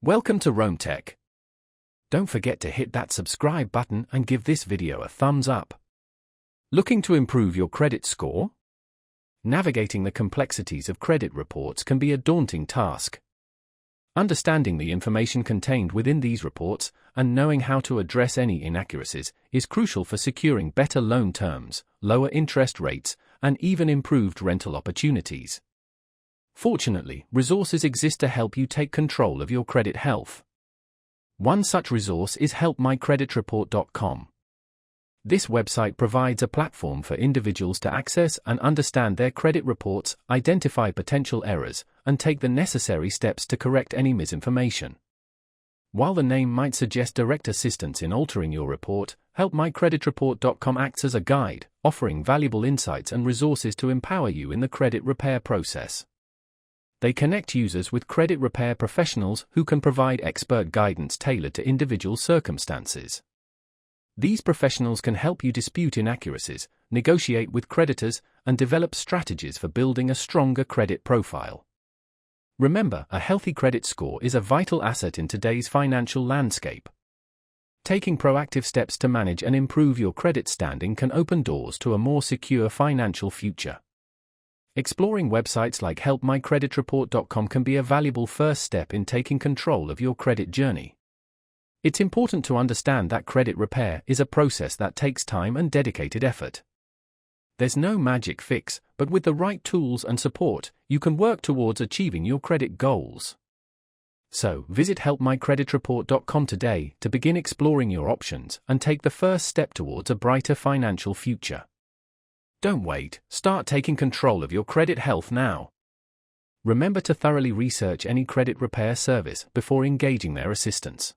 Welcome to Rome Tech. Don't forget to hit that subscribe button and give this video a thumbs up. Looking to improve your credit score? Navigating the complexities of credit reports can be a daunting task. Understanding the information contained within these reports and knowing how to address any inaccuracies is crucial for securing better loan terms, lower interest rates, and even improved rental opportunities. Fortunately, resources exist to help you take control of your credit health. One such resource is helpmycreditreport.com. This website provides a platform for individuals to access and understand their credit reports, identify potential errors, and take the necessary steps to correct any misinformation. While the name might suggest direct assistance in altering your report, helpmycreditreport.com acts as a guide, offering valuable insights and resources to empower you in the credit repair process. They connect users with credit repair professionals who can provide expert guidance tailored to individual circumstances. These professionals can help you dispute inaccuracies, negotiate with creditors, and develop strategies for building a stronger credit profile. Remember, a healthy credit score is a vital asset in today's financial landscape. Taking proactive steps to manage and improve your credit standing can open doors to a more secure financial future. Exploring websites like helpmycreditreport.com can be a valuable first step in taking control of your credit journey. It's important to understand that credit repair is a process that takes time and dedicated effort. There's no magic fix, but with the right tools and support, you can work towards achieving your credit goals. So, visit helpmycreditreport.com today to begin exploring your options and take the first step towards a brighter financial future. Don't wait, start taking control of your credit health now. Remember to thoroughly research any credit repair service before engaging their assistance.